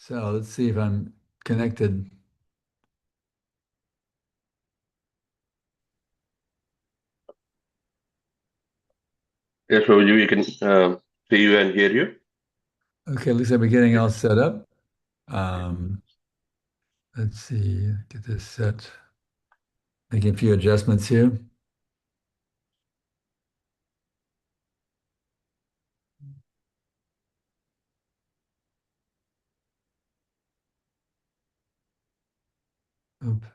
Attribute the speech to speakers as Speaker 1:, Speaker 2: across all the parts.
Speaker 1: So let's see if I'm connected.
Speaker 2: Yes, Prabhuji, we can see you and hear you.
Speaker 1: Okay, looks like we're getting all set up. Um, let's see, get this set. Making a few adjustments here. Oop.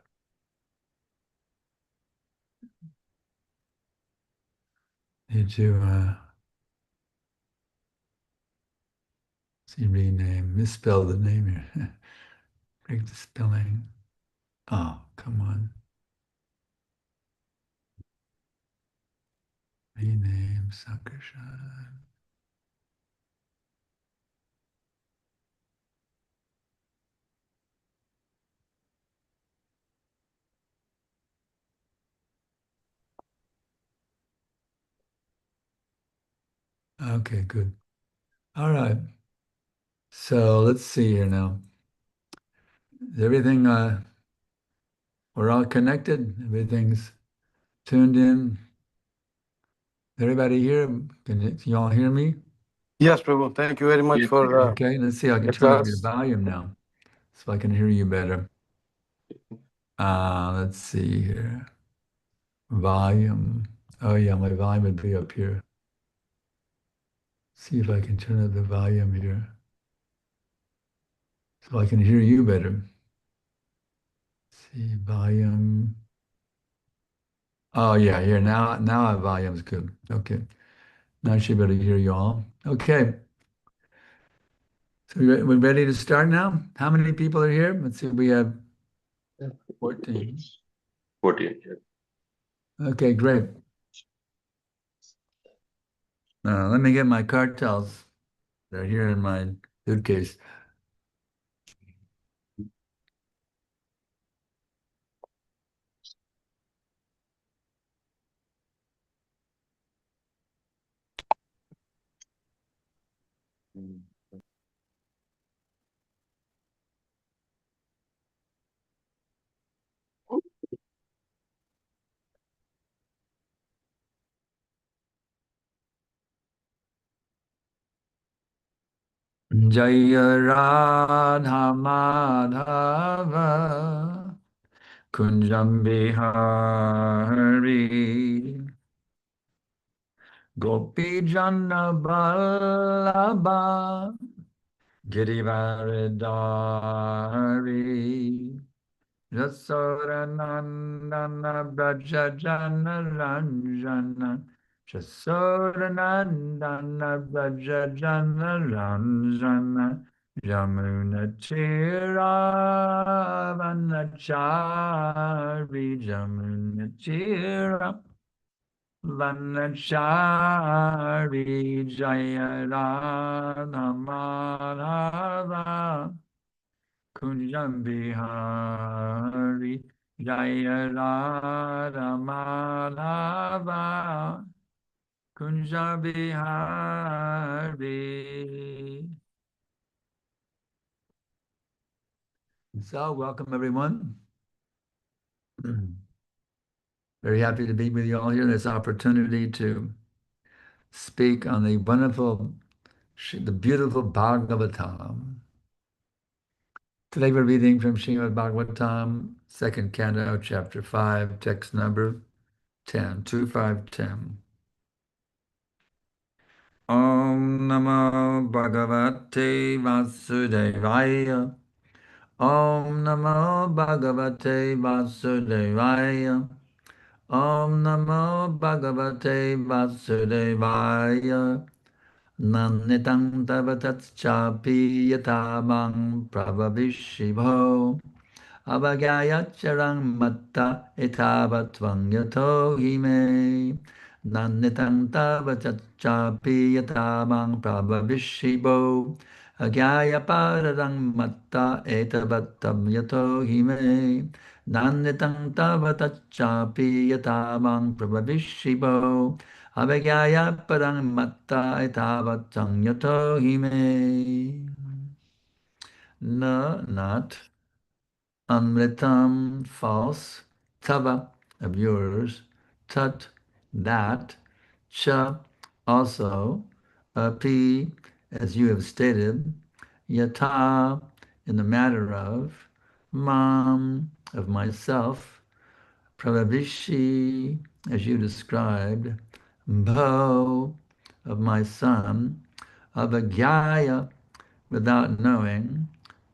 Speaker 1: Need to see rename, misspell the name here. Break the spelling. Oh, come on. Rename Sankarshana. Okay, good. All right. So let's see here now. Is everything, we're all connected? Everything's tuned in? Everybody here? Can you all hear me?
Speaker 3: Yes, Prabhu. Thank you very much
Speaker 2: Yes,
Speaker 3: for
Speaker 1: Okay, let's see. I can
Speaker 3: the
Speaker 1: turn up your
Speaker 3: class.
Speaker 1: volume now so I can hear you better. Let's see here. Volume. Oh yeah, my volume would be up here. See if I can turn up the volume here so I can hear you better. See, volume. Oh yeah, here now our volume's good. Okay. Now I should be able to hear you all. Okay. So we're ready to start now? How many people are here? Let's see, we have 14.
Speaker 2: 14. Yes.
Speaker 1: Okay, great. Let me get my cartels. They're here in my suitcase. Jaya Radha Madhava Kunjam Bihari Gopi Jana Vallabha Girivaridari Jasodanandana Braja Jana Ranjana Jasodanandana Braja Jana Ranjana Jamuna Tira Vanachari Jamuna Tira Vanachari Jaya Radha Madhava Kunjam Bihari Jaya Radha Madhava Kunjam Bihari. So, welcome everyone. Very happy to be with you all here. This opportunity to speak on the wonderful, the beautiful Bhagavatam. Today we're reading from Srīmad Bhāgavatam, second canto, chapter 5, text number 10, 2, 5, 10. Om Namo Bhagavate Vasudevaya. Om Namo Bhagavate Vasudevaya. Om Namo Bhagavate Vasudevaya. Nanitam Tavatatchapi Yatamang Prabhavishivo. Avagayacharang matta etavatvang yato hime. Nanitam tavatatchapi yatamang prabhavishivo. Agaya pararang matta etavatam yato hime. Nanitam tavatatchapi yatamang prabhavishivo. Avagaya parang matta etavatam yato hime. no, not, amritam, false, tava, of yours, tat, that, cha, also, api, as you have stated, yata, in the matter of, mam, of myself, pravavishi, as you described, bho, of my son, avagyaya, without knowing,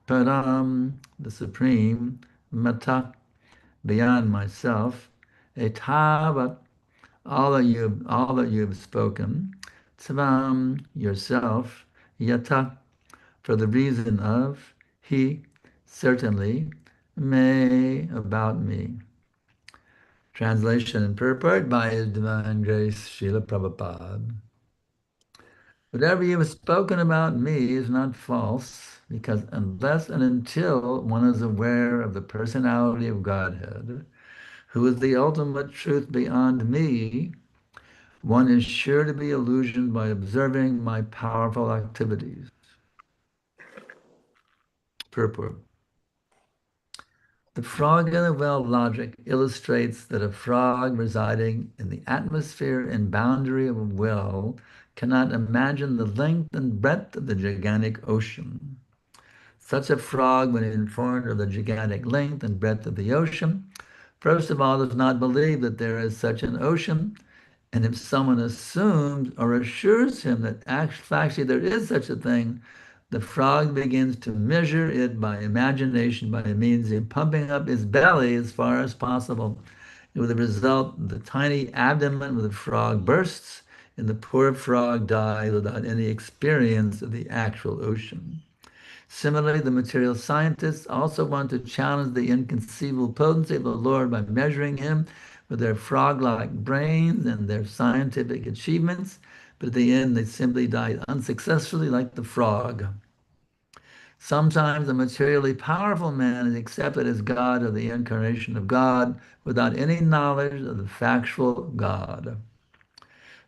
Speaker 1: param, the supreme, mata, beyond myself, etava, all that you have spoken, tvam, yourself, yata, for the reason of, he, certainly, may, about me. Translation and purport by His Divine Grace, Srila Prabhupada. Whatever you have spoken about me is not false, because unless and until one is aware of the personality of Godhead, who is the ultimate truth beyond me, one is sure to be illusioned by observing my powerful activities. Purport. The frog in the well logic illustrates that a frog residing in the atmosphere and boundary of a well cannot imagine the length and breadth of the gigantic ocean. Such a frog, when informed of the gigantic length and breadth of the ocean, first of all does not believe that there is such an ocean, and if someone assumes or assures him that actually there is such a thing, the frog begins to measure it by imagination by means of pumping up his belly as far as possible. With the result, the tiny abdomen of the frog bursts, and the poor frog dies without any experience of the actual ocean. Similarly, the material scientists also want to challenge the inconceivable potency of the Lord by measuring him with their frog-like brains and their scientific achievements, but at the end they simply die unsuccessfully like the frog. Sometimes a materially powerful man is accepted as God or the incarnation of God without any knowledge of the factual God.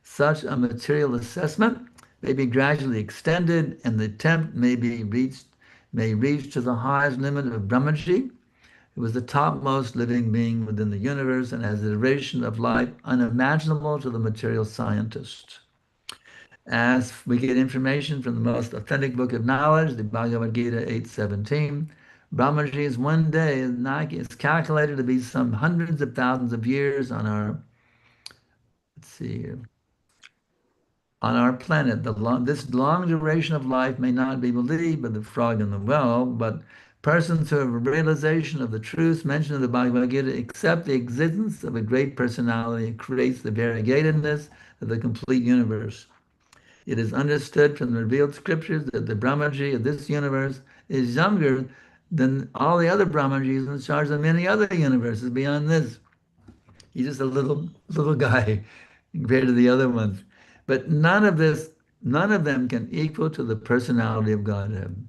Speaker 1: Such a material assessment may be gradually extended, and the attempt may reach to the highest limit of Brahmaji, who is the topmost living being within the universe and has a duration of life unimaginable to the material scientist. As we get information from the most authentic book of knowledge, the Bhagavad Gita 8:17, Brahmaji's one day is calculated to be some hundreds of thousands of years on our, let's see here, on our planet. This long duration of life may not be believed by the frog in the well, but persons who have a realization of the truths mentioned in the Bhagavad Gita accept the existence of a great personality that creates the variegatedness of the complete universe. It is understood from the revealed scriptures that the Brahmaji of this universe is younger than all the other Brahmajis in charge of many other universes beyond this. He's just a little guy compared to the other ones. But none of them can equal to the personality of Godhead.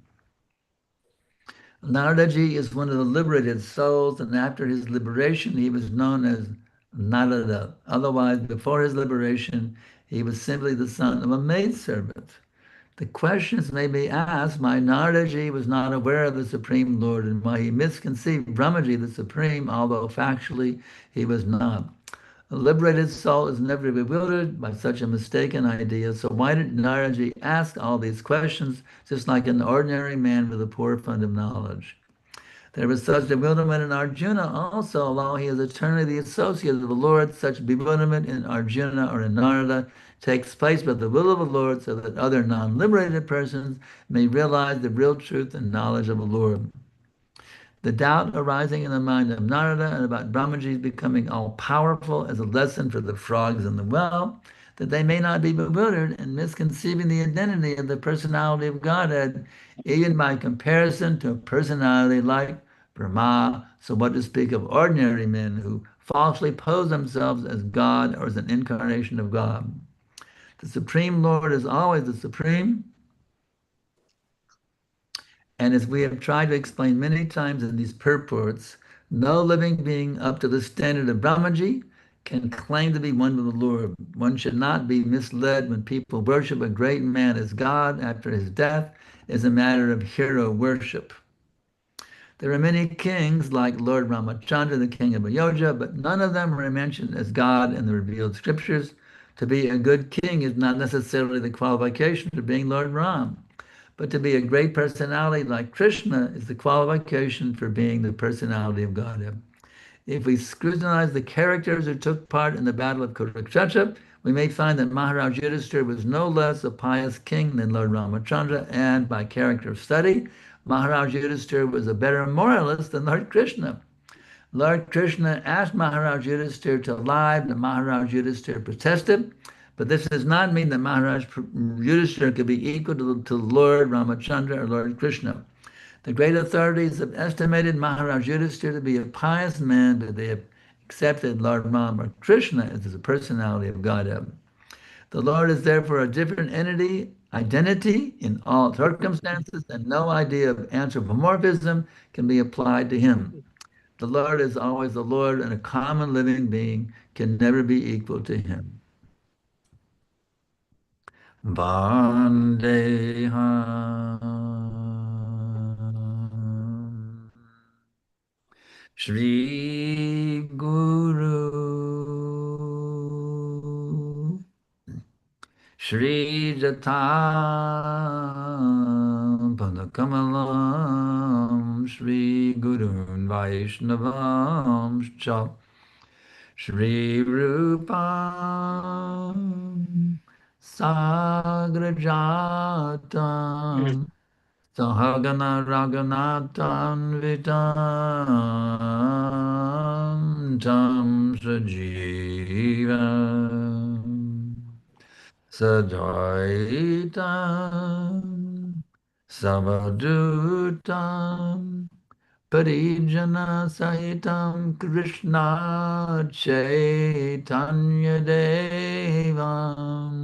Speaker 1: Naradaji is one of the liberated souls, and after his liberation, he was known as Narada. Otherwise, before his liberation, he was simply the son of a maidservant. The questions may be asked why Naradaji was not aware of the Supreme Lord and why he misconceived Brahmaji the Supreme, although factually he was not. A liberated soul is never bewildered by such a mistaken idea, so why did Naradaji ask all these questions just like an ordinary man with a poor fund of knowledge? There was such bewilderment in Arjuna also, although he is eternally the associate of the Lord. Such bewilderment in Arjuna or in Narada takes place by the will of the Lord so that other non-liberated persons may realize the real truth and knowledge of the Lord. The doubt arising in the mind of Narada and about Brahmaji's becoming all-powerful as a lesson for the frogs in the well, that they may not be bewildered and misconceiving the identity of the personality of Godhead, even by comparison to a personality like Brahma. So what to speak of ordinary men who falsely pose themselves as God or as an incarnation of God. The Supreme Lord is always the Supreme. And as we have tried to explain many times in these purports, no living being up to the standard of Brahmaji can claim to be one with the Lord. One should not be misled when people worship a great man as God after his death is a matter of hero worship. There are many kings like Lord Ramachandra, the king of Ayodhya, but none of them are mentioned as God in the revealed scriptures. To be a good king is not necessarily the qualification for being Lord Ram, but to be a great personality like Krishna is the qualification for being the personality of Godhead. If we scrutinize the characters who took part in the battle of Kurukshetra, we may find that Maharaj Yudhishthira was no less a pious king than Lord Ramachandra, and by character study, Maharaj Yudhishthira was a better moralist than Lord Krishna. Lord Krishna asked Maharaj Yudhishthira to lie, but Maharaj Yudhishthira protested. But this does not mean that Maharaj Yudhishthira could be equal to Lord Ramachandra or Lord Krishna. The great authorities have estimated Maharaj Yudhishthira to be a pious man, but they have accepted Lord Ram or Krishna as the personality of Godhead. The Lord is therefore a different identity in all circumstances, and no idea of anthropomorphism can be applied to him. The Lord is always the Lord, and a common living being can never be equal to him. Vandeham Shri Guru Shri Jatam Padakamalam Shri Gurun Vaishnavam Cha Shri Rupam Sagrajatam Sahagana Raganatan Vitam Tam Sajivam Sadvaitam Savadutam Parijana Sahitam Krishna Chaitanya Devam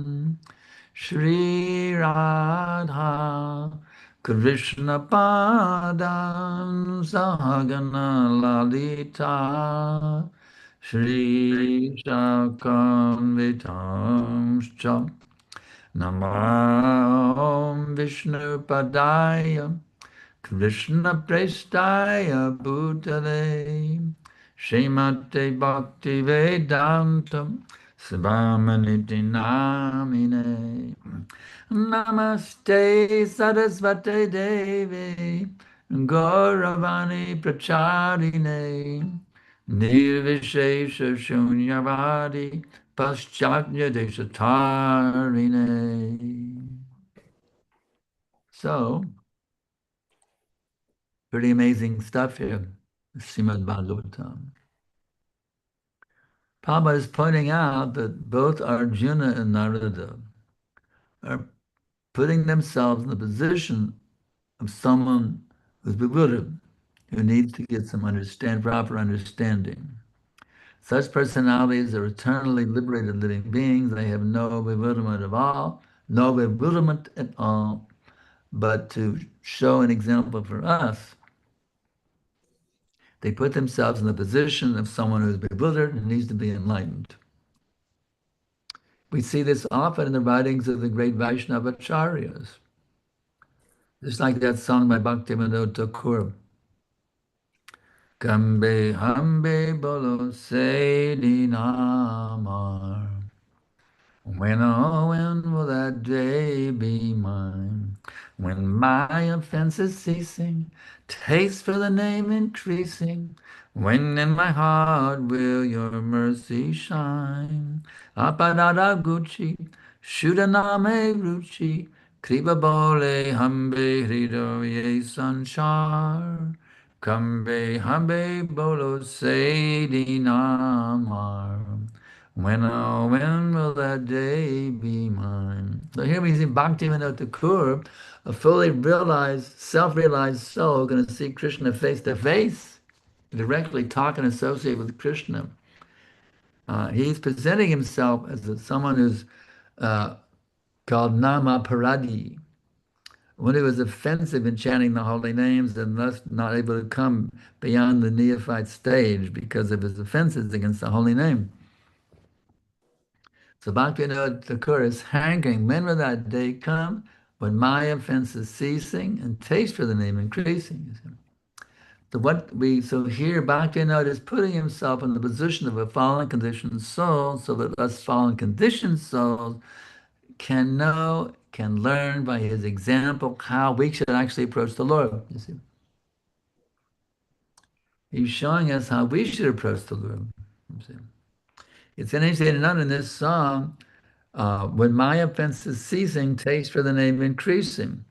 Speaker 1: Shri Radha Krishna Padam Sahagana Lalita Shri Shakam Vitam Namam Vishnu Padaya Krishna Prestaya Bhutale Srimate Bhakti Vedantam Svamaniti Namine Namaste Sarasvate Devi Gauravani Pracharine Nirvishesha Shunyavadi Paschatya Deshatarine. So, pretty amazing stuff here, Srīmad Bhāgavatam. Prabhupada is pointing out that both Arjuna and Narada are putting themselves in the position of someone who's bewildered, who needs to get some proper understanding. Such personalities are eternally liberated living beings. They have no bewilderment at all, but to show an example for us, they put themselves in the position of someone who's bewildered and needs to be enlightened. We see this often in the writings of the great Vaishnava acharyas. Just like that song by Bhaktivinoda Thakur. Kambe hambe bolo se dinamar. When, oh, when will that day be mine? When my offense is ceasing, taste for the name increasing, when in my heart will your mercy shine? Apadada Gucci, Shudaname Ruchi, Kriba Bole Hambe Hridoye Sanchar, Kambe Hambe Bolo Sedi Namar. When, oh, when will that day be mine? So here we see Bhaktivinoda Thakur, a fully realized, self-realized soul, going to see Krishna face to face, directly talk and associate with Krishna. He's presenting himself as someone who's called Nama Paradi, one who is offensive in chanting the holy names and thus not able to come beyond the neophyte stage because of his offenses against the holy name. So Bhaktivinoda Thakur is hankering, when will that day come when my offense is ceasing and taste for the name increasing? So here Bhaktivinoda is putting himself in the position of a fallen conditioned soul, so that us fallen conditioned souls can know, can learn by his example how we should actually approach the Lord. You see, he's showing us how we should approach the Lord. You see, it's interesting enough in this song. When my offense is ceasing, taste for the name increasing.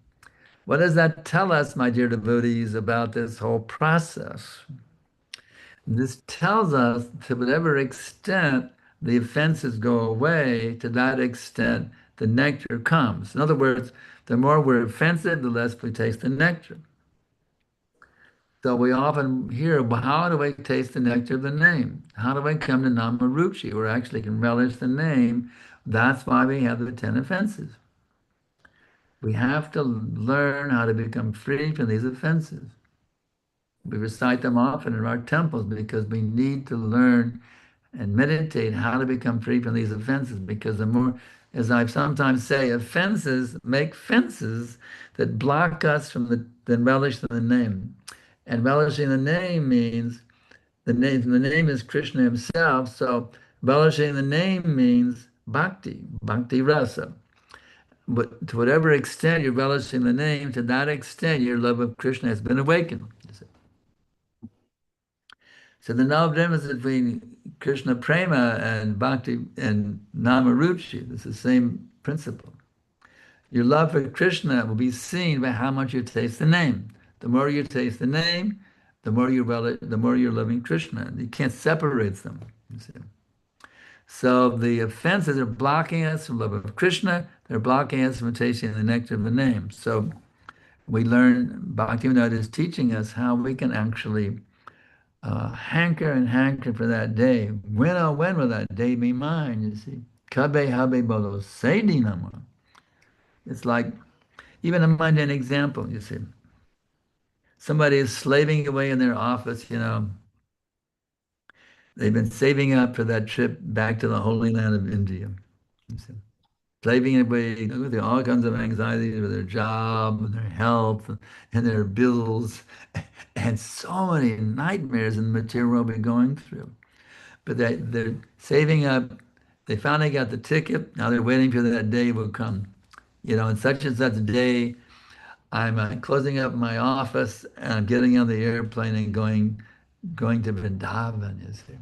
Speaker 1: What does that tell us, my dear devotees, about this whole process? This tells us to whatever extent the offenses go away, to that extent the nectar comes. In other words, the more we're offensive, the less we taste the nectar. So we often hear, well, how do I taste the nectar of the name? How do I come to Namaruchi, where I actually can relish the name? That's why we have the 10 offenses. We have to learn how to become free from these offenses. We recite them often in our temples because we need to learn and meditate how to become free from these offenses, because the more, as I sometimes say, offenses make fences that block us from the relish of the name. And relishing the name means the name is Krishna himself, so relishing the name means bhakti rasa. But to whatever extent you're relishing the name, to that extent your love of Krishna has been awakened. So the no difference between Krishna Prema and Bhakti and Namaruchi is the same principle. Your love for Krishna will be seen by how much you taste the name. The more you taste the name, the more you're loving Krishna. You can't separate them. You see. So the offenses are blocking us from love of Krishna. They're blocking us from tasting the nectar of the name. So we learn, Bhaktivinoda is teaching us how we can actually hanker for that day. When, oh, when will that day be mine, you see? Kabe habe bolo seidi nama. It's like, even a mundane example, you see. Somebody is slaving away in their office, you know. They've been saving up for that trip back to the Holy Land of India. You see. Slaving away with all kinds of anxieties with their job, and their health, and their bills, and so many nightmares in the material world we're going through. But they're saving up. They finally got the ticket. Now they're waiting for that day will come. You know, in such and such a day, I'm closing up my office and I'm getting on the airplane and going to Vrindavan, you see.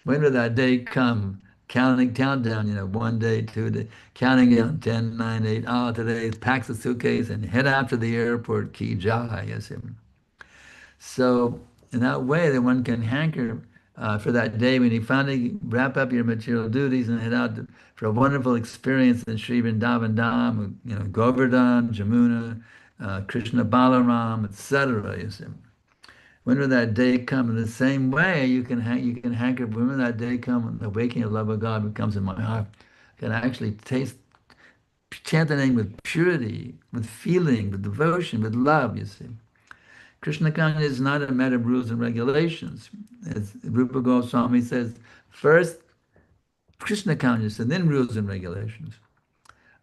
Speaker 1: When will that day come? Counting countdown, you know, 1 day, 2 days, counting down 10, 9, 8. Oh, today packs a suitcase and head out to the airport, ki jai, you see. So in that way, that one can hanker for that day when you finally wrap up your material duties and head out for a wonderful experience in Sri Vrindavan Dham, you know, Govardhan, Jamuna, Krishna Balaram, etc. You see. When will that day come? In the same way, you can hanker. When will that day come? When the awakening of love of God becomes in my heart, I can actually chant the name with purity, with feeling, with devotion, with love. You see. Krishna consciousness is not a matter of rules and regulations. As Rupa Goswami says, first Krishna consciousness and then rules and regulations.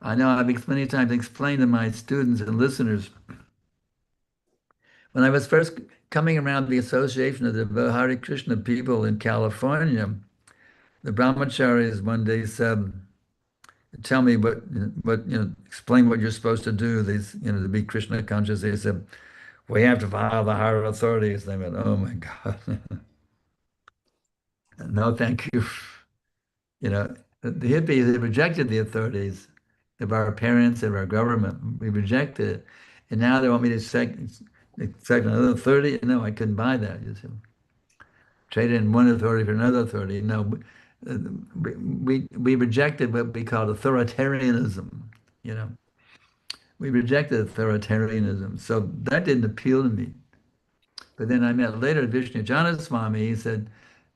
Speaker 1: I know I've many times explained to my students and listeners, when I was first coming around the association of the Hare Krishna people in California, the brahmacharis one day said, tell me explain what you're supposed to do, to be Krishna conscious. They said, we have to follow the higher authorities. They went, oh my God. No, thank you. You know, the hippies, they rejected the authorities of our parents, of our government. We rejected it. And now they want me to accept another authority. No, I couldn't buy that. You see. Trade in one authority for another authority. No, we rejected what we called authoritarianism, you know. We rejected authoritarianism. So that didn't appeal to me. But then I met later Vishnu Janaswami. He said,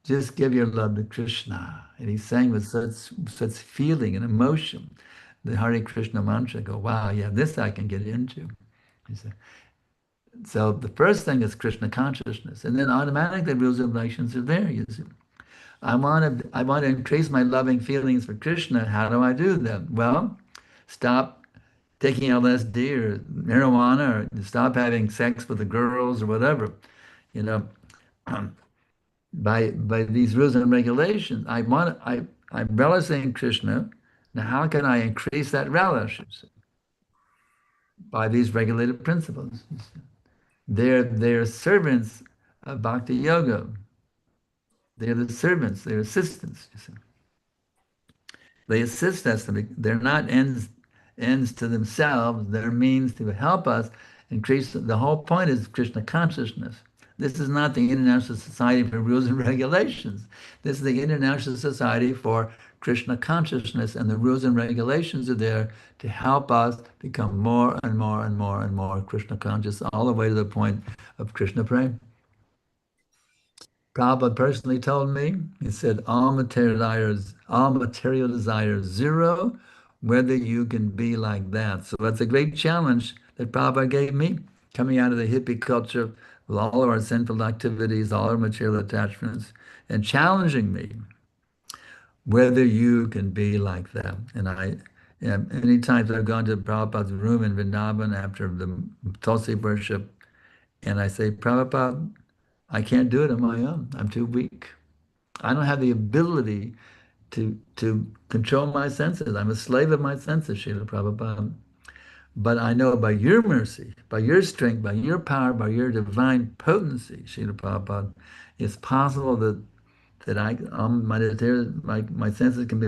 Speaker 1: just give your love to Krishna. And he sang with such feeling and emotion, the Hare Krishna mantra. Go, wow, yeah, this I can get into. He said. So the first thing is Krishna consciousness. And then automatically rules and regulations are there, you see. I want to increase my loving feelings for Krishna. How do I do that? Well, stop taking LSD or marijuana, or stop having sex with the girls or whatever. You know, by these rules and regulations, I relish in Krishna. Now, how can I increase that relish? By these regulated principles. They're servants of bhakti yoga. They're the servants, they're assistants. You see. They assist us. They're not ends to themselves. They're means to help us increase. The whole point is Krishna consciousness. This is not the International Society for Rules and Regulations. This is the International Society for Krishna consciousness, and the rules and regulations are there to help us become more and more and more and more Krishna conscious, all the way to the point of Krishna prema. Prabhupada personally told me, he said, all material desires zero, whether you can be like that. So that's a great challenge that Prabhupada gave me, coming out of the hippie culture with all of our sinful activities, all our material attachments, and challenging me whether you can be like that. And many times I've gone to Prabhupada's room in Vrindavan after the Tulsi worship, and I say, Prabhupada, I can't do it on my own. I'm too weak. I don't have the ability to control my senses. I'm a slave of my senses, Srila Prabhupada. But I know by your mercy, by your strength, by your power, by your divine potency, Srila Prabhupada, it's possible that my senses can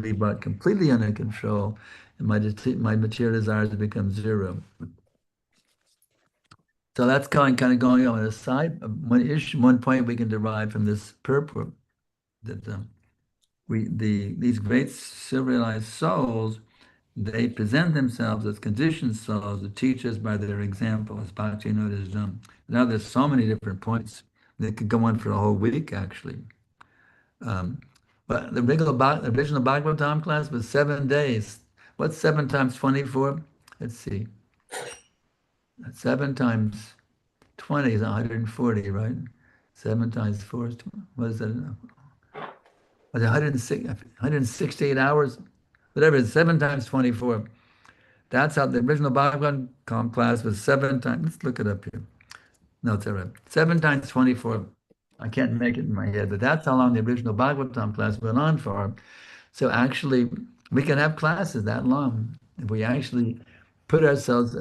Speaker 1: be brought completely under control, and my material desires become zero. So that's kind of going on the side. One point we can derive from this purport that these great civilized souls, they present themselves as conditioned souls to teach us by their example, as Bhaktivinoda has done. Now there's so many different points that could go on for a whole week, actually. But the original Bhagavatam class was 7 days. What's 7 times 24? Let's see. 7 times 20 is 140, right? 7 times 4 is 20. What is that? Was it 168 hours? Whatever, it's 7 times 24. That's how the original Bhagavatam class was 7 times. Let's look it up here. No, it's all right. 7 times 24. I can't make it in my head, but that's how long the original Bhagavatam class went on for. So actually, we can have classes that long if we actually put ourselves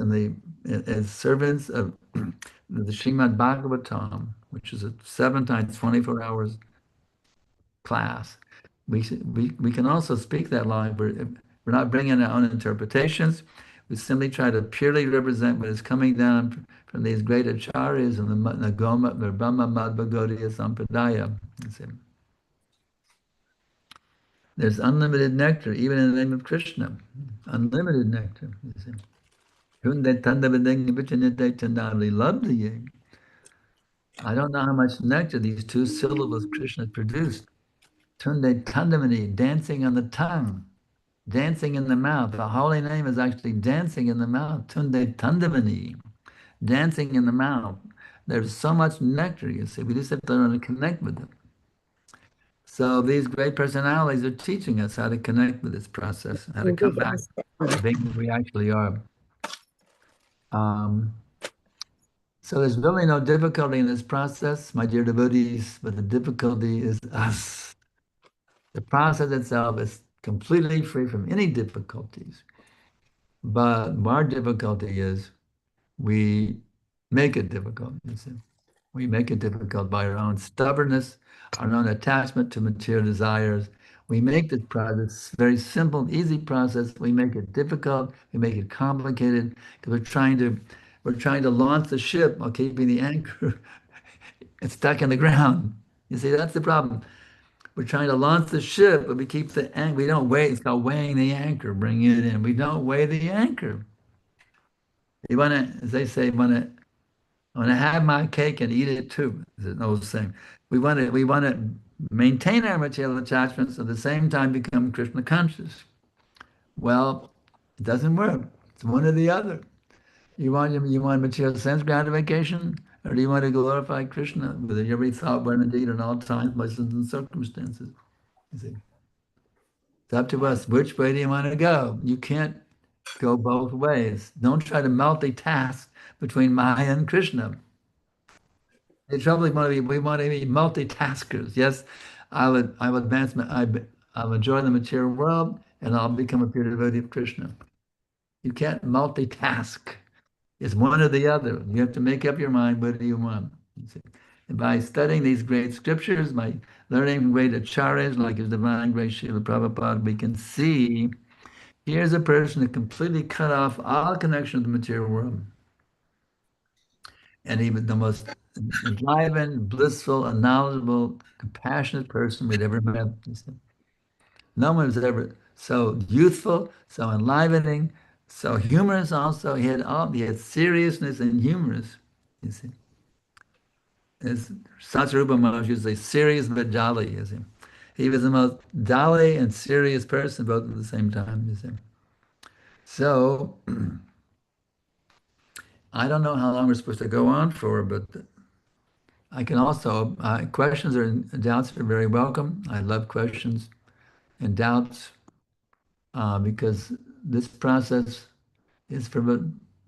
Speaker 1: as servants of the Srīmad Bhāgavatam, which is a 7 times 24 hours class. We can also speak that long. We're not bringing our own interpretations. We simply try to purely represent what is coming down from these great acharyas in the Goma, the Brahma Madhva Gaudiya Sampradaya. There's unlimited nectar, even in the name of Krishna. Unlimited nectar. I don't know how much nectar these 2 syllables Krishna produced. Tunde Tandamani, dancing on the tongue, dancing in the mouth. The holy name is actually dancing in the mouth. Tunde Tandamani, dancing in the mouth. There's so much nectar, you see. We just have to learn to connect with them. So these great personalities are teaching us how to connect with this process, how to come back to being who we actually are. So there's really no difficulty in this process, my dear devotees, but the difficulty is us. The process itself is completely free from any difficulties. But our difficulty is we make it difficult, you see. We make it difficult by our own stubbornness, our own attachment to material desires. We make this process very simple, easy process. We make it difficult. We make it complicated because we're trying to launch the ship while keeping the anchor it's stuck in the ground. You see, that's the problem. We're trying to launch the ship, but we keep the anchor. We don't weigh. It's called weighing the anchor. Bring it in. We don't weigh the anchor. You want to, as they say, want to have my cake and eat it too. Is an old saying. We want to maintain our material attachments at the same time become Krishna conscious. Well, it doesn't work. It's one or the other. You want material sense gratification Or do you want to glorify Krishna with every thought, word, and deed, and all times, places, and circumstances? You see, it's up to us. Which way do you want to go? You can't go both ways. Don't try to multitask between Maya and Krishna. The trouble is we want to be multitaskers. Yes, I'll advance, I'll enjoy the material world, and I'll become a pure devotee of Krishna. You can't multitask. It's one or the other. You have to make up your mind, what do you want? You see? And by studying these great scriptures, by learning from great acharyas like His Divine Grace Srila Prabhupada, we can see here's a person who completely cut off all connection with the material world. And he was the most enlivened, blissful, and knowledgeable, compassionate person we'd ever met. You see? No one was ever so youthful, so enlivening, so humorous also. He had seriousness and humorous, you see. As Satsarupa Maharaj used to say, serious but jolly, you see. He was the most jolly and serious person both at the same time, you see. So, I don't know how long we're supposed to go on for, but I can also, questions and doubts are very welcome. I love questions and doubts because this process is for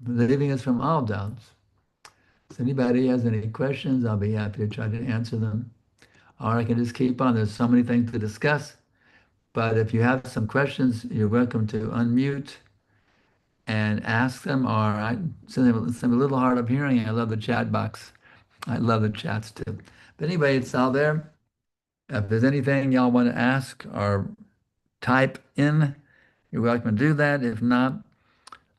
Speaker 1: relieving us from all doubts. If anybody has any questions, I'll be happy to try to answer them. Or I can just keep on. There's so many things to discuss. But if you have some questions, you're welcome to unmute and ask them, or I send them a little hard of hearing. I love the chat box. I love the chats too. But anyway, it's all there. If there's anything y'all want to ask or type in, you're welcome to do that. If not,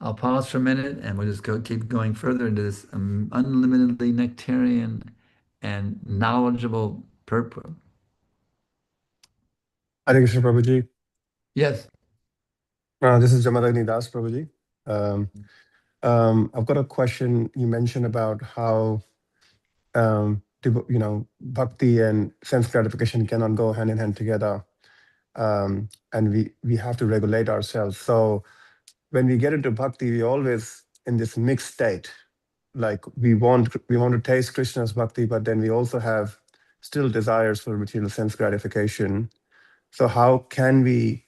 Speaker 1: I'll pause for a minute and we'll just keep going further into this unlimitedly nectarian and knowledgeable purpose.
Speaker 4: Harekrishna Prabhuji.
Speaker 1: Yes.
Speaker 4: This is Jamadagni Das Prabhuji. I've got a question. You mentioned about how bhakti and sense gratification cannot go hand in hand together, and we have to regulate ourselves. So when we get into bhakti, we always in this mixed state. Like we want to taste Krishna's bhakti, but then we also have still desires for material sense gratification. So how can we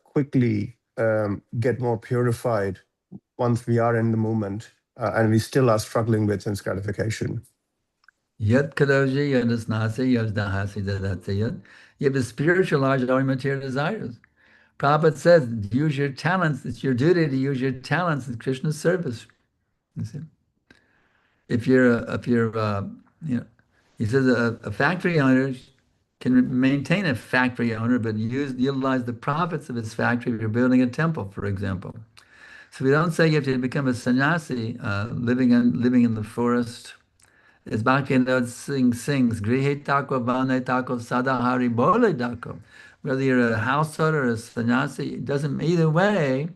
Speaker 4: quickly get more purified once we are in the moment and we still are struggling with sense gratification?
Speaker 1: Yat kadoji yadasnasi yadahasi dadatayat. You have to spiritualize all your material desires. Prabhupada says, use your talents. It's your duty to use your talents in Krishna's service. You see? If you're he says a factory owner can maintain a factory owner, but utilize the profits of his factory if you're building a temple, for example. So we don't say you have to become a sannyasi living in the forest. As Bhaktivinoda sings, Grihe tako vane tako sadahari bole tako. Whether you're a householder or a sannyasi, it doesn't, either way,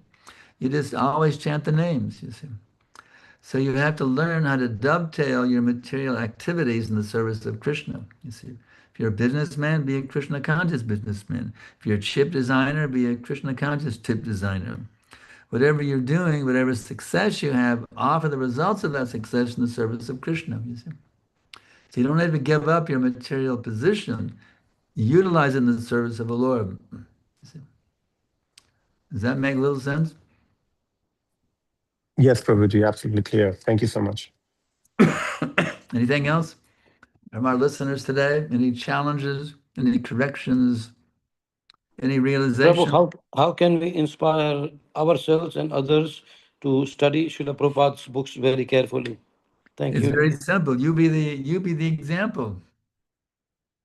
Speaker 1: you just always chant the names, you see. So you have to learn how to dovetail your material activities in the service of Krishna, you see. If you're a businessman, be a Krishna conscious businessman. If you're a chip designer, be a Krishna conscious chip designer. Whatever you're doing, whatever success you have, offer the results of that success in the service of Krishna, you see. So you don't have to give up your material position. Utilize it in the service of the Lord. Does that make a little sense?
Speaker 4: Yes, Prabhuji, absolutely clear. Thank you so much.
Speaker 1: Anything else from our listeners today? Any challenges? Any corrections? Any realization?
Speaker 3: Prabhu, how can we inspire ourselves and others to study Srila Prabhupada's books very carefully? Thank
Speaker 1: It's
Speaker 3: you.
Speaker 1: very simple. You be the example.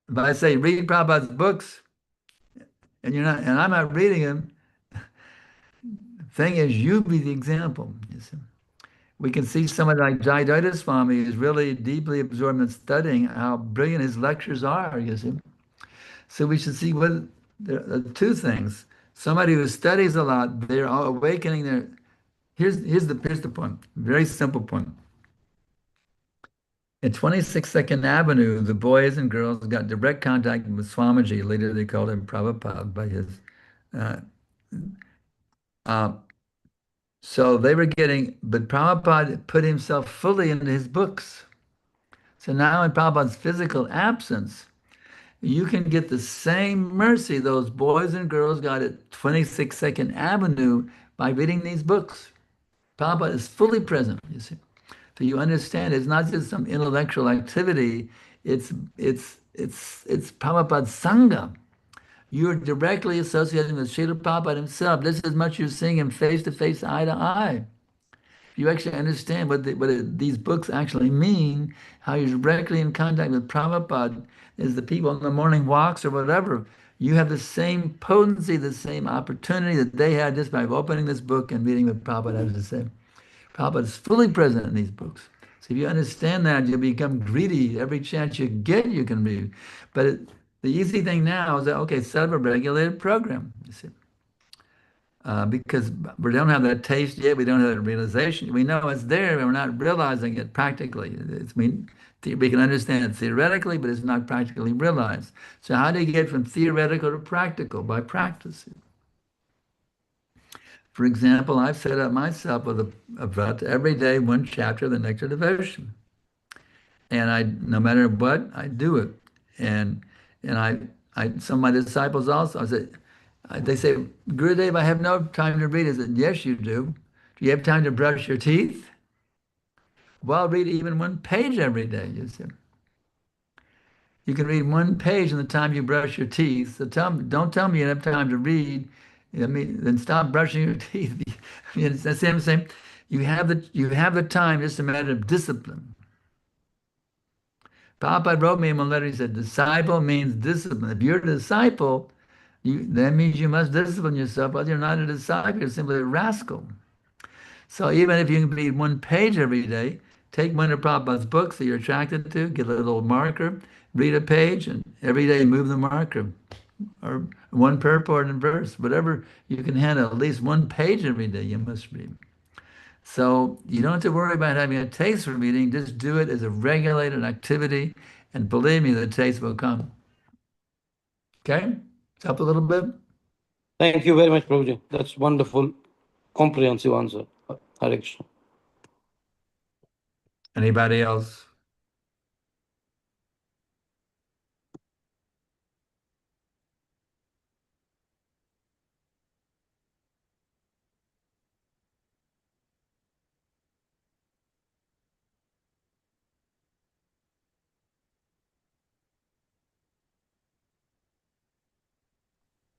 Speaker 1: If I say read Prabhupada's books, and I'm not reading them, the thing is you be the example. You see. We can see someone like Jayadvaita Swami is really deeply absorbed in studying how brilliant his lectures are, you see. So we should see there are two things. Somebody who studies a lot, they're all awakening their, here's the point, very simple point. At 26th Avenue, the boys and girls got direct contact with Swamiji. Later they called him Prabhupada by his, so they were getting, but Prabhupada put himself fully into his books. So now in Prabhupada's physical absence, you can get the same mercy those boys and girls got at 22nd Avenue by reading these books. Prabhupada is fully present, you see. So you understand it's not just some intellectual activity, it's Prabhupada's Sangha. You're directly associating with Srila Prabhupada himself just as much as you're seeing him face to face, eye to eye. You actually understand what these books actually mean, how you're directly in contact with Prabhupada as the people on the morning walks or whatever. You have the same potency, the same opportunity that they had just by opening this book and reading what Prabhupada has to say. Prabhupada is fully present in these books. So if you understand that, you'll become greedy. Every chance you get, you can read. But the easy thing now is that, okay, set up a regulated program, you see. Because we don't have that taste yet, we don't have that realization. We know it's there, but we're not realizing it practically. We can understand it theoretically, but it's not practically realized. So how do you get from theoretical to practical? By practicing. For example, I've set up myself with a vrat every day, one chapter of the Nectar Devotion. And no matter what, I do it. And some of my disciples also, they say, Gurudev, I have no time to read. I said, yes, you do. Do you have time to brush your teeth? Well, read even one page every day, you see. You can read one page in the time you brush your teeth. So don't tell me you have time to read. I mean, then stop brushing your teeth. I mean, it's the same. You have the time, just a matter of discipline. Prabhupada wrote me in one letter, he said, disciple means discipline. If you're a disciple, that means you must discipline yourself, but you're not a disciple, you're simply a rascal. So even if you can read one page every day, take one of Prabhupada's books that you're attracted to, get a little marker, read a page, and every day move the marker. Or one purport and verse, whatever you can handle, at least one page every day you must read. So you don't have to worry about having a taste for reading, just do it as a regulated activity, and believe me, the taste will come. Okay? It's up a little bit?
Speaker 3: Thank you very much, Prabhuji. That's wonderful, comprehensive answer. Hare Krishna.
Speaker 1: Anybody else?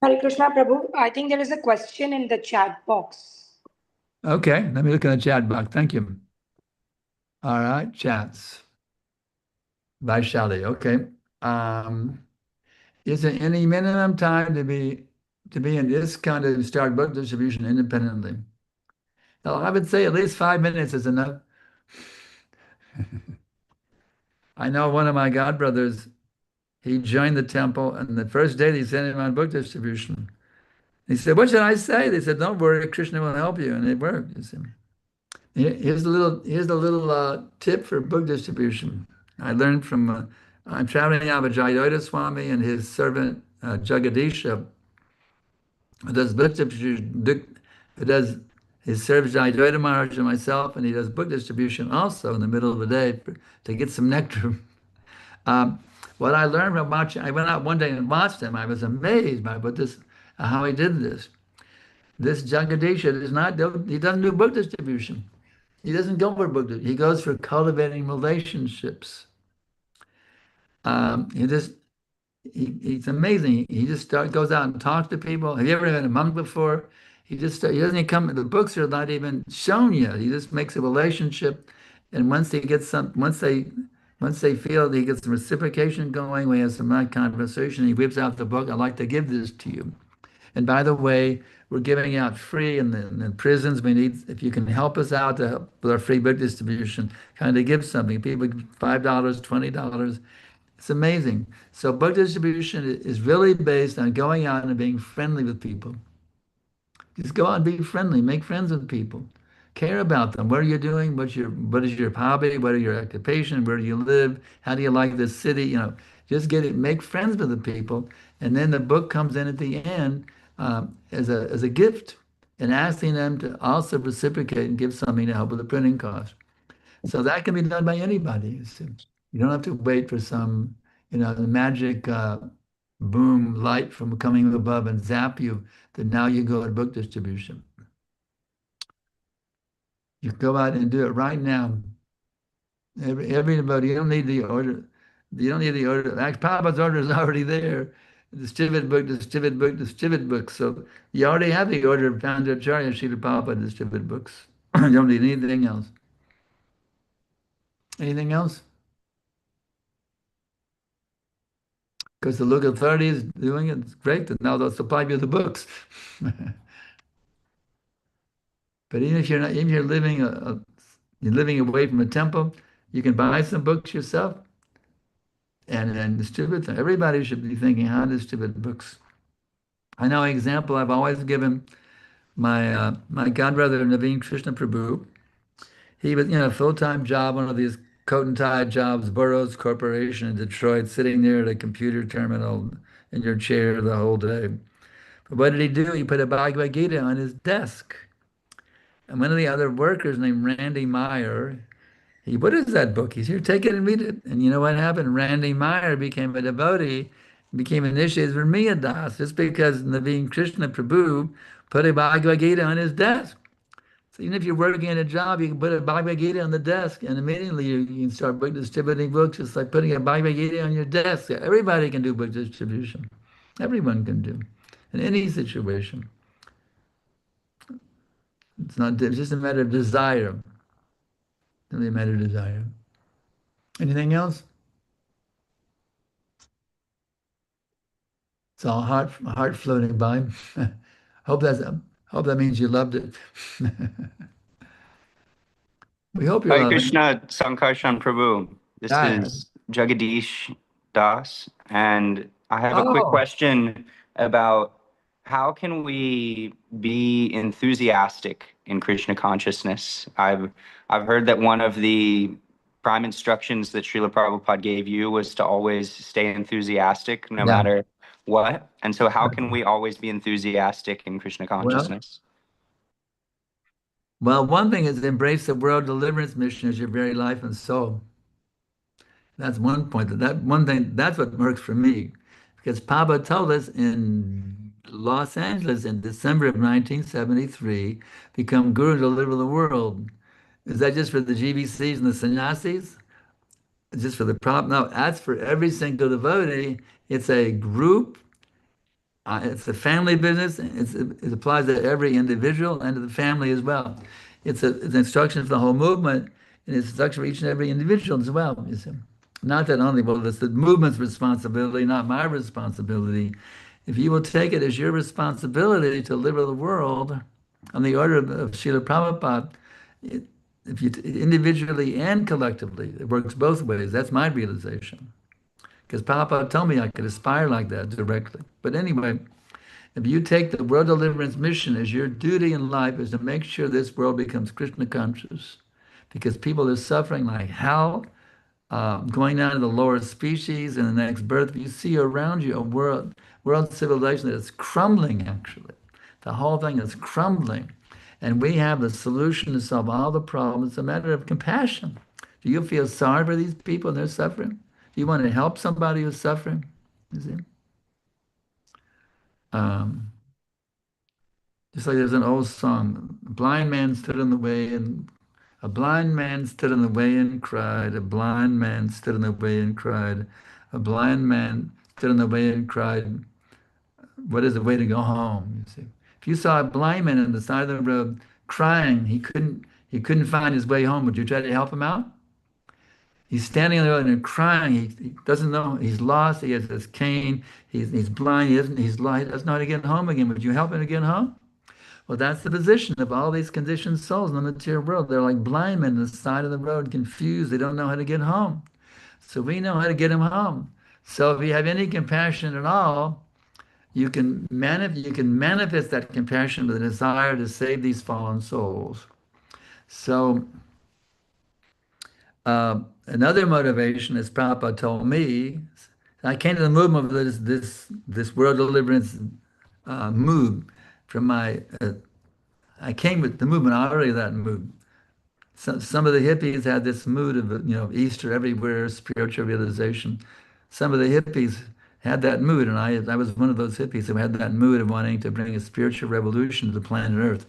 Speaker 5: Hare Krishna Prabhu, I think there is a question in the chat box.
Speaker 1: Okay, let me look in the chat box. Thank you. All right, chats. Vaishali, okay. Is there any minimum time to be in this kind of start book distribution independently? Well, I would say at least 5 minutes is enough. I know one of my godbrothers, he joined the temple, and the first day they sent him on book distribution. He said, what should I say? They said, don't worry, Krishna will help you. And it worked, you see. Here's the little tip for book distribution. I learned from, I'm traveling out with Jayodhara Swami and his servant, Jagadisha, who does book distribution, he serves Jayodhara Maharaj and myself, and he does book distribution also in the middle of the day to get some nectar. What I learned from watching, I went out one day and watched him. I was amazed by how he did this. This Jagadisha he doesn't do book distribution. He doesn't go for book distribution. He goes for cultivating relationships. He's amazing. He just goes out and talks to people. Have you ever had a monk before? He doesn't even come. The books are not even shown yet. He just makes a relationship, and once they feel that he gets some reciprocation going, we have some nice conversation, he whips out the book. I'd like to give this to you. And by the way, we're giving out free in the prisons. We need, if you can help us out to help with our free book distribution, kind of give something. People, $5, $20. It's amazing. So book distribution is really based on going out and being friendly with people. Just go out and be friendly. Make friends with people. Care about them. What are you doing? What is your hobby? What are your occupation? Where do you live? How do you like this city? Just make friends with the people, and then the book comes in at the end as a gift, and asking them to also reciprocate and give something to help with the printing cost. So that can be done by anybody. You don't have to wait for some, the magic boom light from coming above and zap you, that now you go to book distribution. You go out and do it right now. Everybody, you don't need the order. You don't need the order. Actually, Prabhupada's order is already there. Distribute book, distribute book, distribute books. So you already have the order of Founder Acharya Srila Prabhupada distribute books. You don't need anything else. Anything else? Because the local authority is doing it, it's great. And now they'll supply you the books. But even if you're not, even if you're living away from a temple, you can buy some books yourself and distribute them. Everybody should be thinking how to distribute books. I know an example I've always given my my godbrother Naveen Krishna Prabhu. He was, a full-time job, one of these coat and tie jobs, Burroughs Corporation in Detroit, sitting there at a computer terminal in your chair the whole day. But what did he do? He put a Bhagavad Gita on his desk. And one of the other workers named Randy Meyer, what is that book? He's here, take it and read it. And you know what happened? Randy Meyer became a devotee, became initiated with Mia Das, just because Naveen Krishna Prabhu put a Bhagavad Gita on his desk. So even if you're working at a job, you can put a Bhagavad Gita on the desk, and immediately you can start distributing books. It's like putting a Bhagavad Gita on your desk. Everybody can do book distribution. Everyone can do, in any situation. It's just a matter of desire. It's only a matter of desire. Anything else? It's all heart floating by. Hope that means you loved it. We hope you
Speaker 6: Hare
Speaker 1: love it.
Speaker 6: Krishna, Sankarshana Prabhu. This is Jagadish Das, and I have a quick question about how can we be enthusiastic in Krishna consciousness? I've heard that one of the prime instructions that Srila Prabhupada gave you was to always stay enthusiastic no matter what. And so how can we always be enthusiastic in Krishna consciousness?
Speaker 1: Well, one thing is embrace the world deliverance mission as your very life and soul. That's one point. That one thing, that's what works for me. Because Prabhupada told us in Los Angeles in December of 1973, become guru to deliver the world. Is that just for the GBCs and the sannyasis? Just for the prop? No, that's for every single devotee. It's a group. It's a family business. It applies to every individual and to the family as well. It's an instruction for the whole movement, and it's instruction for each and every individual as well. You see. Not that only, well, it's the movement's responsibility, not my responsibility. If you will take it as your responsibility to deliver the world on the order of Srila Prabhupada, if you individually and collectively, it works both ways. That's my realization. Because Prabhupada told me I could aspire like that directly. But anyway, if you take the world deliverance mission as your duty in life is to make sure this world becomes Krishna conscious, because people are suffering like hell, going down to the lower species in the next birth. You see around you a world civilization that is crumbling, actually. The whole thing is crumbling. And we have the solution to solve all the problems. It's a matter of compassion. Do you feel sorry for these people and they're suffering? Do you want to help somebody who's suffering? You see? Just like there's an old song, a blind man stood in the way and a blind man stood in the way and cried. A blind man stood in the way and cried. A blind man stood in the way and cried. What is the way to go home? You see, if you saw a blind man on the side of the road crying, he couldn't find his way home. Would you try to help him out? He's standing on the road and crying. He doesn't know. He's lost. He has this cane. He's blind. He doesn't know how to get home again. Would you help him to get home? Well, that's the position of all these conditioned souls in the material world. They're like blind men on the side of the road, confused. They don't know how to get home. So we know how to get them home. So if you have any compassion at all, you can manifest that compassion with a desire to save these fallen souls. So another motivation, as Prabhupada told me, I came to the movement of this world deliverance mood from my, I came with the movement already that mood. some of the hippies had this mood of, Easter everywhere, spiritual realization. Some of the hippies had that mood, and I was one of those hippies who had that mood of wanting to bring a spiritual revolution to the planet Earth.